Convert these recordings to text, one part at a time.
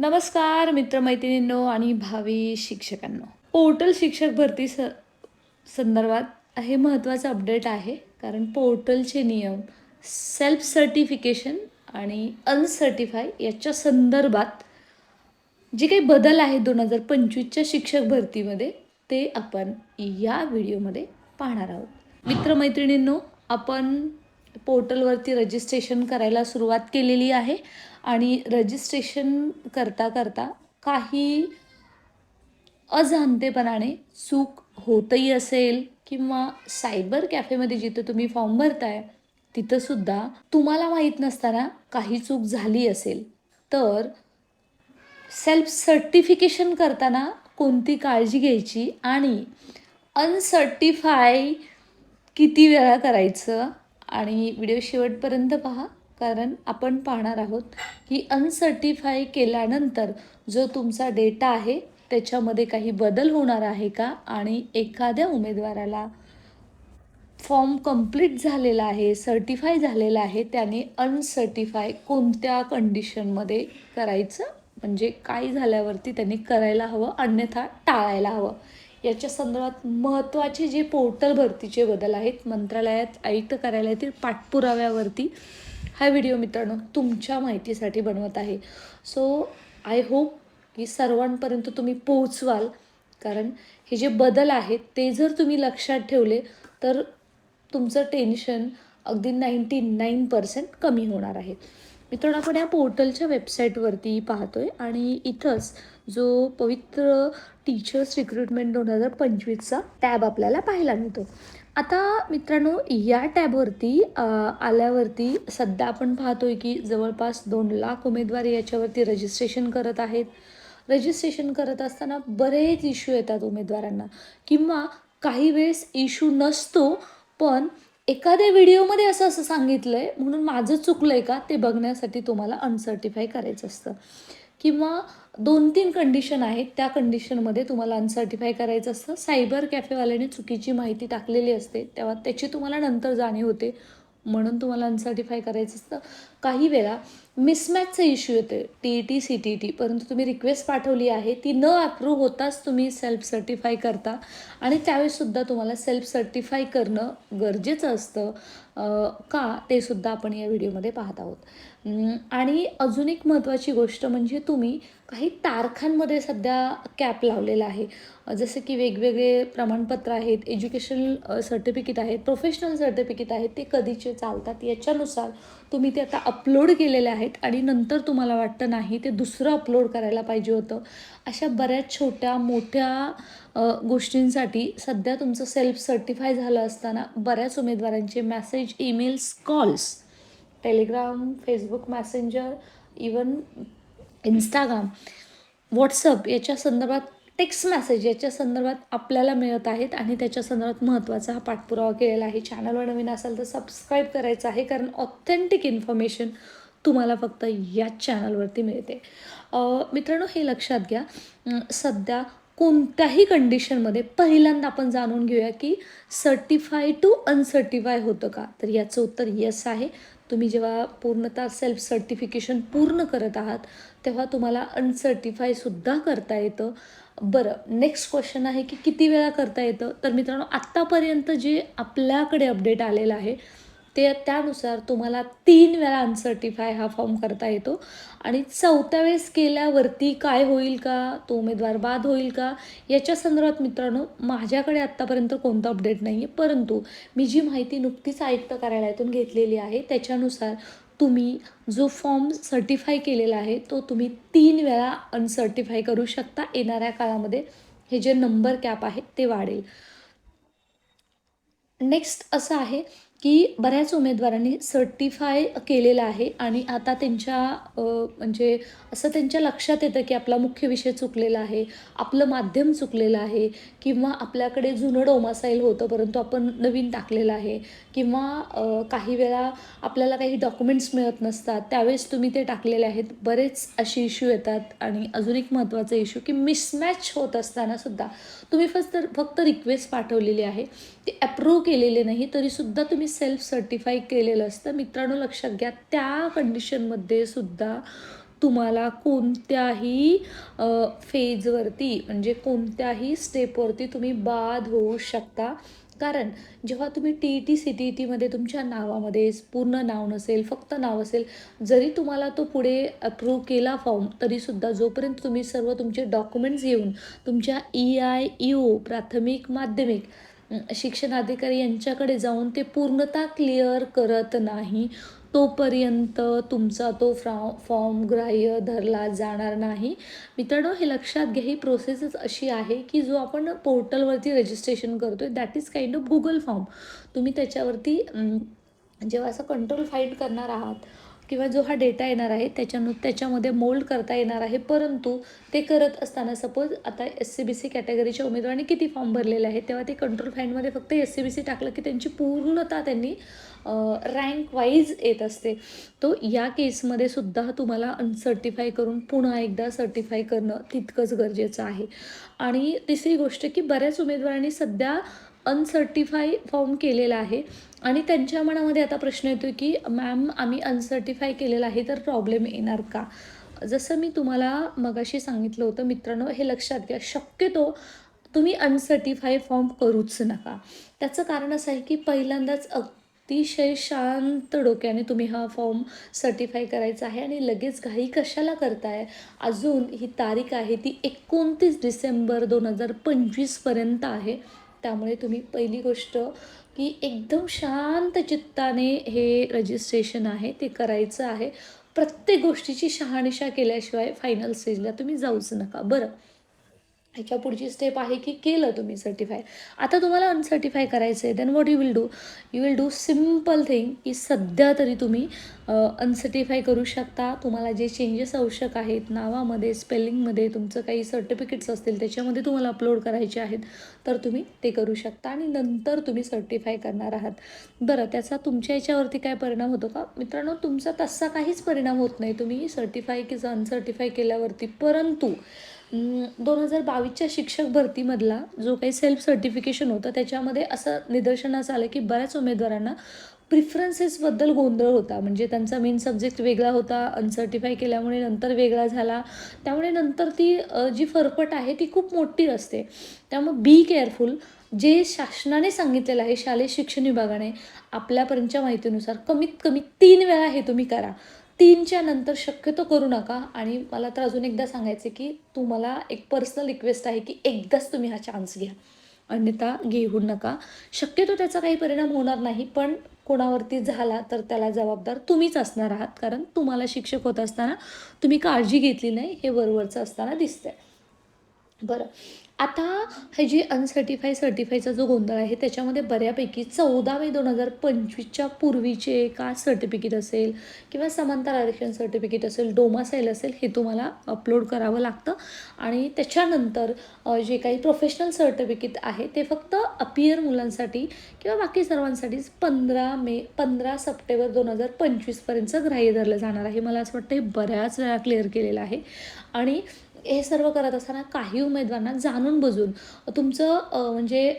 नमस्कार मित्रमैत्रिणींनो आणि भावी शिक्षकांनो. पोर्टल शिक्षक भरती संदर्भात हे महत्त्वाचं अपडेट आहे. कारण पोर्टलचे नियम, सेल्फ सर्टिफिकेशन आणि अनसर्टिफाय याच्या संदर्भात जे काही बदल आहेत 2025च्या शिक्षक भरतीमध्ये ते आपण या व्हिडिओमध्ये पाहणार आहोत. मित्रमैत्रिणींनो, आपण पोर्टलवरती रजिस्ट्रेशन करायला सुरुवात केलेली आहे आणि रजिस्ट्रेशन करता करता काही अजाणतेपणाने चूक होतही असेल किंवा सायबर कॅफेमध्ये जिथं तुम्ही फॉर्म भरताय तिथंसुद्धा तुम्हाला माहीत नसताना काही चूक झाली असेल, तर सेल्फ सर्टिफिकेशन करताना कोणती काळजी घ्यायची आणि अनसर्टिफाय किती वेळा करायचं आणि व्हिडिओ शेवटपर्यंत पहा. कारण आपण पाहणार आहोत की अनसर्टिफाय केल्यानंतर जो तुमचा डेटा आहे त्याच्यामध्ये काही बदल होणार आहे का, आणि एखाद्या उमेदवाराला फॉर्म कंप्लीट झालेला आहे, सर्टिफाय झालेला आहे, त्याने अनसर्टिफाय कोणत्या कंडिशनमध्ये करायचं, म्हणजे काय झाल्यावरती त्यांनी करायला हवं, अन्यथा टाळायला हवं. याच्या संदर्भात महत्त्वाचे जे पोर्टल भरतीचे बदल आहेत, मंत्रालयात आयुक्त कार्यालयातील पाठपुराव्यावरती हा व्हिडिओ मित्रांनो तुमच्या माहितीसाठी बनवत आहे. सो आय होप की सर्वांपर्यंत तुम्ही पोहोचवाल. कारण हे जे बदल आहेत ते जर तुम्ही लक्षात ठेवले तर तुमचं टेन्शन अगदी 99% कमी होणार आहे. मित्रांनो, आपण या पोर्टलच्या वेबसाईटवरती पाहतोय आणि इथंच जो पवित्र टीचर्स रिक्रुटमेंट 2025चा टॅब आपल्याला पाहायला मिळतो. आता मित्रांनो, या टॅबवरती आल्यावरती सध्या आपण पाहतोय की जवळपास 2 लाख उमेदवार याच्यावरती रजिस्ट्रेशन करत आहेत. रजिस्ट्रेशन करत असताना बरेच इश्यू येतात उमेदवारांना, किंवा काही वेळेस इश्यू नसतो, पण एखाद्या व्हिडिओमध्ये असं असं सांगितलं आहे म्हणून माझं चुकलं आहे का ते बघण्यासाठी तुम्हाला अनसर्टिफाय करायचं असतं, किंवा 2-3 कंडिशन आहेत, त्या कंडिशनमध्ये तुम्हाला अनसर्टिफाय करायचं असतं. सायबर कॅफेवाल्याने चुकीची माहिती टाकलेली असते, तेव्हा त्याची तुम्हाला नंतर जाणीव होते, म्हणून तुम्हाला अनसर्टिफाय करायचं असतं. काही वेळा मिसमॅचचा इश्यू येते, TET CTET, परंतु तुम्ही रिक्वेस्ट पाठवली आहे, ती न अप्रूव्ह होताच तुम्ही सेल्फ सर्टिफाय करता आणि त्यावेळेसुद्धा तुम्हाला सेल्फ सर्टिफाय करणं गरजेचं असतं का, ते सुद्धा आपण या व्हिडिओमध्ये पाहत आहोत. आणि अजून एक महत्त्वाची गोष्ट म्हणजे तुम्ही काही तारखांमध्ये सध्या कॅप लावलेला आहे. जसं की वेगवेगळे प्रमाणपत्र आहेत, एज्युकेशनल सर्टिफिकेट आहेत, प्रोफेशनल सर्टिफिकेट आहेत, ते कधीचे चालतात याच्यानुसार तुम्ही ते आता अपलोड केलेले आहेत आणि नंतर तुम्हाला वाटतं नाही ते दुसरं अपलोड करायला पाहिजे होतं. अशा बऱ्याच छोट्या मोठ्या गोष्टींसाठी सध्या तुमचं सेल्फ सर्टिफाय झालं असताना बऱ्याच उमेदवारांचे message, emails, calls, Telegram, Facebook Messenger, even Instagram, WhatsApp याच्या संदर्भात, टेक्स्ट मेसेज याच्या संदर्भात आपल्याला मिळत आहेत आणि त्याच्या संदर्भात महत्त्वाचा हा पाठपुरावा केलेला आहे. चॅनलवर नवीन असाल तर सबस्क्राईब करायचं आहे, कारण ऑथेंटिक इन्फॉर्मेशन तुम्हाला फक्त याच चॅनलवरती मिळते. मित्रांनो, हे लक्षात घ्या, सध्या कोणत्याही कंडिशनमध्ये पहिल्यांदा आपण जाणून घेऊया की सर्टिफाय टू अनसर्टिफाय होतं का, तर याचं उत्तर येस आहे. तुम्ही जेव्हा पूर्णतः सेल्फ सर्टिफिकेशन पूर्ण करत आहात तेव्हा तुम्हाला अनसर्टिफायसुद्धा करता येतं. बरं, नेक्स्ट क्वेश्चन आहे की किती वेळा करता येतं, तर मित्रांनो आत्तापर्यंत जे आपल्याकडे अपडेट आलेलं आहे ते त्यानुसार तुम्हाला 3 वेळा अनसर्टिफाय हा फॉर्म करता येतो आणि 4थ्या वेळेस केल्यावरती काय होईल का, तो उमेदवार बाद होईल का, याच्या संदर्भात मित्रांनो माझ्याकडे आत्तापर्यंत कोणतं अपडेट नाही आहे. परंतु मी जी माहिती नुकतीच आयुक्त कार्यालयातून घेतलेली आहे त्याच्यानुसार तुम्ही जो फॉर्म सर्टिफाय केलेला आहे तो तुम्ही 3 वेळा अनसर्टिफाय करू शकता. येणाऱ्या काळामध्ये हे जे नंबर कॅप आहे ते वाढेल. नेक्स्ट असं आहे की बऱ्याच उमेदवारांनी सर्टिफाय केलेलं आहे आणि आता त्यांच्या म्हणजे असं त्यांच्या लक्षात येतं की आपला मुख्य विषय चुकलेला आहे, आपलं माध्यम चुकलेलं आहे, किंवा आपल्याकडे जुनं डोमासाईल होतं परंतु आपण नवीन टाकलेलं आहे, किंवा काही वेळा आपल्याला काही डॉक्युमेंट्स मिळत नसतात त्यावेळेस तुम्ही ते टाकलेले आहेत. बरेच असे इश्यू येतात. आणि अजून एक महत्त्वाचा इश्यू की मिसमॅच होत असतानासुद्धा तुम्ही फक्त रिक्वेस्ट पाठवलेली आहे, ते अप्रूव्ह केलेले नाही, तरीसुद्धा तुम्ही सेल्फ सर्टिफाय केलेलं असतं. मित्रांनो लक्षात घ्या, त्या कंडिशनमध्ये सुद्धा तुम्हाला कोणत्याही फेजवरती म्हणजे कोणत्याही स्टेपवरती तुम्ही बाद होऊ शकता. कारण जेव्हा तुम्ही TET CTETमध्ये तुमच्या नावामध्ये पूर्ण नाव नसेल, फक्त नाव असेल, जरी तुम्हाला तो पुढे अप्रूव्ह केला फॉर्म, तरीसुद्धा जोपर्यंत तुम्ही सर्व तुमचे डॉक्युमेंट्स घेऊन तुमच्या EIEO प्राथमिक माध्यमिक शिक्षण अधिकारी यांच्याकडे जाऊन ते पूर्णतः क्लिअर करत नाही, तोपर्यंत तुमचा तो फॉर्म ग्राह्य धरला जाणार नाही. मित्रांनो, हे लक्षात घ्या, ही प्रोसेसच अशी आहे की जो आपण पोर्टलवरती रजिस्ट्रेशन करतोय that is kind of Google form. तुम्ही त्याच्यावरती जेव्हा असं कंट्रोल फाईंड करणार आहात किंवा जो हा डेटा येणार आहे त्याच्यामध्ये मोल्ड करता येणार आहे, परंतु ते करत असताना सपोज आता SCBC कॅटेगरीच्या उमेदवारांनी किती फॉर्म भरलेले आहेत, तेव्हा ते कंट्रोल फाईंडमध्ये फक्त SCBC टाकलं की त्यांची पूर्णतः त्यांनी रँक वाईज येत असते. तो या केसमध्ये सुद्धा तुम्हाला अनसर्टिफाय करून पुन्हा एकदा सर्टिफाय करणं तितकंच गरजेचं आहे. आणि तिसरी गोष्ट की बऱ्याच उमेदवारांनी सध्या अनसर्टिफाय फॉर्म केलेला आहे आणि त्यांच्या मनामध्ये आता प्रश्न येतो की मॅम आम्ही अनसर्टिफाय केलेलं आहे तर प्रॉब्लेम येणार का? जसं मी तुम्हाला मगाशी सांगितलं होतं मित्रांनो, हे लक्षात घ्या, शक्यतो तुम्ही अनसर्टिफाय फॉर्म करूच नका. त्याचं कारण असं आहे की पहिल्यांदाच अतिशय शांत डोक्याने तुम्ही हा फॉर्म सर्टिफाय करायचा आहे आणि लगेच घाई कशाला करताय? अजून ही तारीख आहे ती 29 डिसेंबर 2025 आहे. त्यामुळे तुम्ही पहिली गोष्ट की एकदम शांत चित्ताने हे रजिस्ट्रेशन आहे ते करायचं आहे. प्रत्येक गोष्टीची शहानिशा केल्याशिवाय फायनल स्टेजला तुम्ही जाऊच नका. बरं, ह्याच्या पुढची स्टेप आहे की केलं तुम्ही सर्टिफाय, आता तुम्हाला अनसर्टिफाय करायचं आहे, then what you will do simple thing की सध्या तरी तुम्ही अनसर्टिफाय करू शकता. तुम्हाला जे चेंजेस आवश्यक आहेत नावामध्ये, स्पेलिंगमध्ये, तुमचं काही सर्टिफिकेट्स असतील त्याच्यामध्ये तुम्हाला अपलोड करायचे आहेत, तर तुम्ही ते करू शकता आणि नंतर तुम्ही सर्टिफाय करणार आहात. बरं, त्याचा तुमच्या याच्यावरती काय परिणाम होतो का? मित्रांनो, तुमचा तसा काहीच परिणाम होत नाही तुम्ही सर्टिफाय की अनसर्टिफाय केल्यावरती, परंतु 2022च्या शिक्षक भरतीमधला जो काही सेल्फ सर्टिफिकेशन होतं त्याच्यामध्ये असं निदर्शनास आलं की बऱ्याच उमेदवारांना प्रिफरन्सेसबद्दल गोंधळ होता. म्हणजे त्यांचा मेन सब्जेक्ट वेगळा होता, अनसर्टिफाय केल्यामुळे नंतर वेगळा झाला. त्यामुळे नंतर ती जी फरफट आहे ती खूप मोठी असते. त्यामुळे बी केअरफुल. जे शासनाने सांगितलेलं आहे, शालेय शिक्षण विभागाने आपल्यापर्यंतच्या माहितीनुसार कमीत कमी 3 वेळा हे तुम्ही करा. 3च्या नंतर शक्यतो करू नका. आणि मला तर अजून एकदा सांगायचं की तुम्हाला एक पर्सनल रिक्वेस्ट आहे की एकदाच तुम्ही हा चान्स घ्या, अन्यथा घेऊ नका. शक्यतो त्याचा काही परिणाम होणार नाही, पण कोणावरती झाला तर त्याला जबाबदार तुम्हीच असणार आहात, कारण तुम्हाला शिक्षक होत असताना तुम्ही काळजी घेतली नाही हे वरवरचं असताना दिसतंय. बरं, आता हे जे सर्टिफायचा जो गोंधळ आहे त्याच्यामध्ये बऱ्यापैकी 14 मे 2025च्या पूर्वीचे कास्ट सर्टिफिकेट असेल किंवा समांतर आरक्षण सर्टिफिकेट असेल, डोमासाईल असेल, हे तुम्हाला अपलोड करावं लागतं. आणि त्याच्यानंतर जे काही प्रोफेशनल सर्टिफिकेट आहे ते फक्त अपियर मुलांसाठी किंवा बाकी सर्वांसाठीच 15 सप्टेंबर 2025 ग्राह्य धरलं जाणार आहे. मला असं वाटतं हे बऱ्याच वेळा क्लिअर केलेलं आहे. आणि हे सर्व करत असताना काही उमेदवारांना जाणून बुजून तुमचं म्हणजे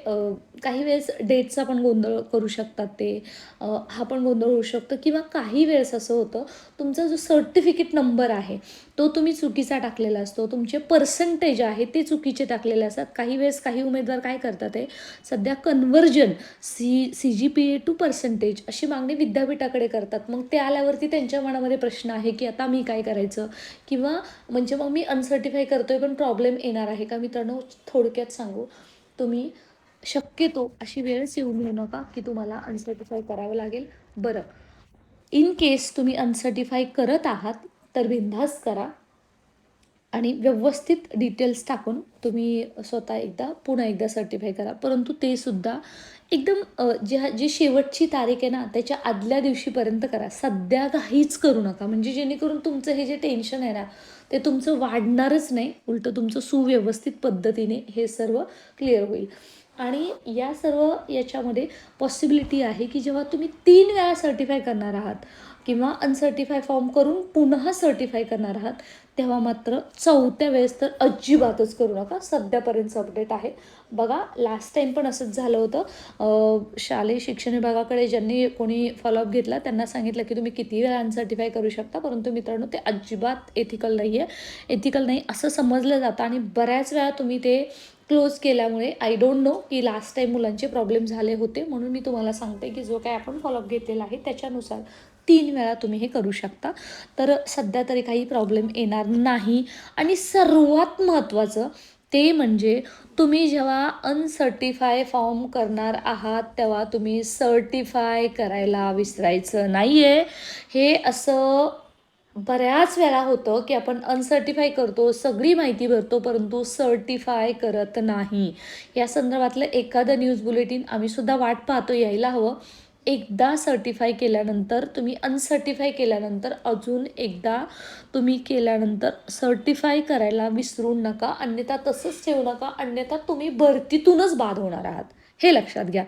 काही वेळेस डेटचा पण गोंधळ करू शकतात ते, हा पण गोंधळ होऊ शकतो. किंवा काही वेळेस असं होतं, तुमचा जो सर्टिफिकेट नंबर आहे तो तुम्ही चुकीचा टाकलेला असतो, तुमचे पर्सेंटेज आहे ते चुकीचे टाकलेले असतात. काही वेळेस काही उमेदवार काय करतात आहे, सध्या कन्व्हर्जन CGPA टू पर्सेंटेज अशी मागणी विद्यापीठाकडे करतात. मग ते आल्यावरती त्यांच्या मनामध्ये प्रश्न आहे की आता मी काय करायचं, किंवा म्हणजे मग मी अनसर्टिफाय करतोय पण प्रॉब्लेम येणार आहे का? मित्रांनो, थोडक्यात सांगू, तुम्ही शक्यतो अशी वेळच येऊ देऊ नका की तुम्हाला अनसर्टिफाय करावं लागेल. बरं, इन केस तुम्ही अनसर्टिफाय करत आहात तर बिनधास्त करा आणि व्यवस्थित डिटेल्स टाकून तुम्ही स्वतः पुन्हा एकदा सर्टिफाय करा. परंतु ते सुद्धा एकदम जी शेवटची तारीख आहे ना त्याच्या आदल्या दिवशीपर्यंत करा. सध्या काहीच करू नका, म्हणजे जेणेकरून तुमचं हे जे टेन्शन आहे ना ते तुमचं वाढणारच नाही, उलटं तुमचं सुव्यवस्थित पद्धतीने हे सर्व क्लिअर होईल. आणि या सर्व याच्यामध्ये पॉसिबिलिटी आहे की जेव्हा तुम्ही 3 वेळा सर्टिफाय करणार आहात किंवा अनसर्टिफाय फॉर्म करून पुन्हा सर्टिफाय करणार आहात, तेव्हा मात्र चौथ्या वेळेस तर अजिबातच करू नका. सध्यापर्यंतचं अपडेट आहे. बघा लास्ट टाईम पण असंच झालं होतं. शालेय शिक्षण विभागाकडे ज्यांनी कोणी फॉलोअप घेतला त्यांना सांगितलं की तुम्ही किती वेळा अनसर्टिफाय करू शकता, परंतु मित्रांनो ते अजिबात एथिकल नाही आहे. एथिकल नाही असं समजलं जातं आणि बऱ्याच वेळा तुम्ही ते क्लोज केल्यामुळे आय डोंट नो की लास्ट टाईम मुलांचे प्रॉब्लेम झाले होते, म्हणून मी तुम्हाला सांगते की जो काय आपण फॉलोअप घेतलेला आहे त्याच्यानुसार 3 वेळा तुम्ही हे करू शकता. तर सध्या तरी काही प्रॉब्लेम येणार नाही. आणि सर्वात महत्त्वाचं ते म्हणजे तुम्ही जेव्हा अनसर्टिफाय फॉर्म करणार आहात तेव्हा तुम्ही सर्टिफाय करायला विसरायचं नाही आहे. हे असं बऱ्याच वेळा होतं की आपण अनसर्टिफाय करतो, सगळी माहिती भरतो, परंतु सर्टिफाय करत नाही. या संदर्भातलं एखादं न्यूज बुलेटिन आम्हीसुद्धा वाट पाहतो यायला हवं. एकदा सर्टिफाय केल्यानंतर तुम्ही अनसर्टिफाय केल्यानंतर अजून एकदा तुम्ही केल्यानंतर सर्टिफाय करायला विसरू नका. अन्यथा तसंच ठेवू नका, अन्यथा तुम्ही भरतीतूनच बाद होणार आहात. हे लक्षात घ्या.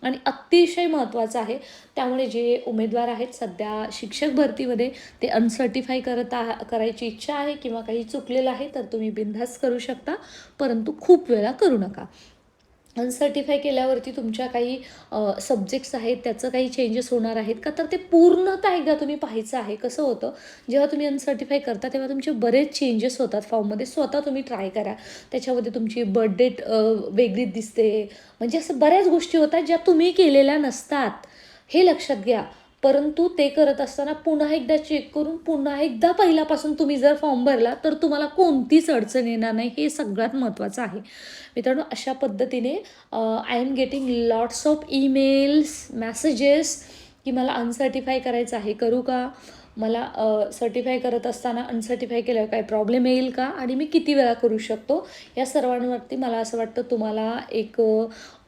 आणि अतिशय महत्त्वाचं आहे. त्यामुळे जे उमेदवार आहेत सध्या शिक्षक भरतीमध्ये ते अनसर्टिफाय करायची इच्छा आहे किंवा काही चुकलेलं आहे तर तुम्ही बिनधास्त करू शकता, परंतु खूप वेळा करू नका. अनसर्टिफाय केल्यावरती तुमच्या काही सब्जेक्ट्स आहेत त्याचं काही चेंजेस होणार आहेत का, तर ते पूर्णतः एकदा तुम्ही पाहायचं आहे. कसं होतं, जेव्हा तुम्ही अनसर्टिफाय करता तेव्हा तुमचे बरेच चेंजेस होतात फॉर्ममध्ये. स्वतः तुम्ही ट्राय करा. त्याच्यामध्ये तुमची बर्थ डेट वेगळीच दिसते. म्हणजे असं बऱ्याच गोष्टी होतात ज्या तुम्ही केलेल्या नसतात, हे लक्षात घ्या. परंतु ते करत असताना पुन्हा एकदा चेक करून पुन्हा एकदा पहिल्यापासून तुम्ही जर फॉर्म भरला तर तुम्हाला कोणतीच अडचण येणार नाही. हे सगळ्यात महत्त्वाचं आहे मित्रांनो. अशा पद्धतीने I am getting lots of emails, messages की मला अनसर्टिफाय करायचं आहे, करू का? मला सर्टिफाय करत असताना अनसर्टिफाय केल्यावर काही प्रॉब्लेम येईल का? आणि मी किती वेळा करू शकतो? या सर्वांवरती मला असं वाटतं तुम्हाला एक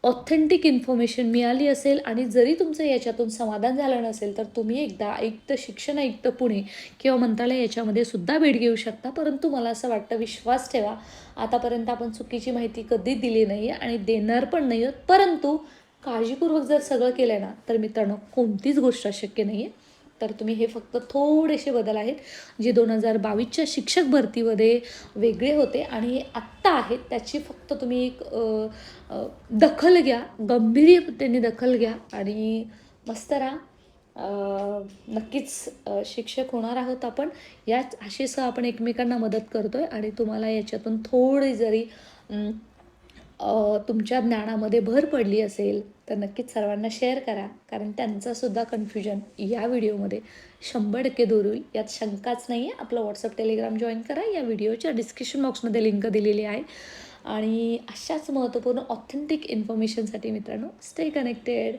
ऑथेंटिक इन्फॉर्मेशन मिळाली असेल. आणि जरी तुमचं याच्यातून समाधान झालं नसेल तर तुम्ही एकदा आयुक्त, शिक्षण आयुक्त पुणे किंवा मंत्रालय याच्यामध्ये सुद्धा भेट घेऊ शकता. परंतु मला असं वाटतं, विश्वास ठेवा, आतापर्यंत आपण चुकीची माहिती कधी दिली नाही आहे आणि देणार पण नाही आहोत. परंतु काळजीपूर्वक जर सगळं केलं ना तर मित्रांनो कोणतीच गोष्ट अशक्य नाही आहे. तर तुम्ही हे फक्त थोडेसे बदल आहेत जे 2022च्या शिक्षक भरतीमध्ये वेगळे होते आणि आत्ता आहेत, त्याची फक्त तुम्ही एक दखल घ्या, गांभीर्यतेने दखल घ्या आणि मस्त राहा. नक्कीच शिक्षक होणार आहोत आपण. याच आशेसह आपण एकमेकांना मदत करतो आहे आणि तुम्हाला याच्यातून थोडी जरी तुमच्या ज्ञानामध्ये भर पडली असेल तर नक्कीच सर्वांना शेअर करा, कारण त्यांचासुद्धा कन्फ्युजन या व्हिडिओमध्ये 100% दूर होईल, यात शंकाच नाही आहे. आपलं व्हॉट्सअप, टेलिग्राम जॉईन करा. या व्हिडिओच्या डिस्क्रिप्शन बॉक्समध्ये लिंक दिलेली आहे. आणि अशाच महत्त्वपूर्ण ऑथेंटिक इन्फॉर्मेशनसाठी मित्रांनो स्टे कनेक्टेड.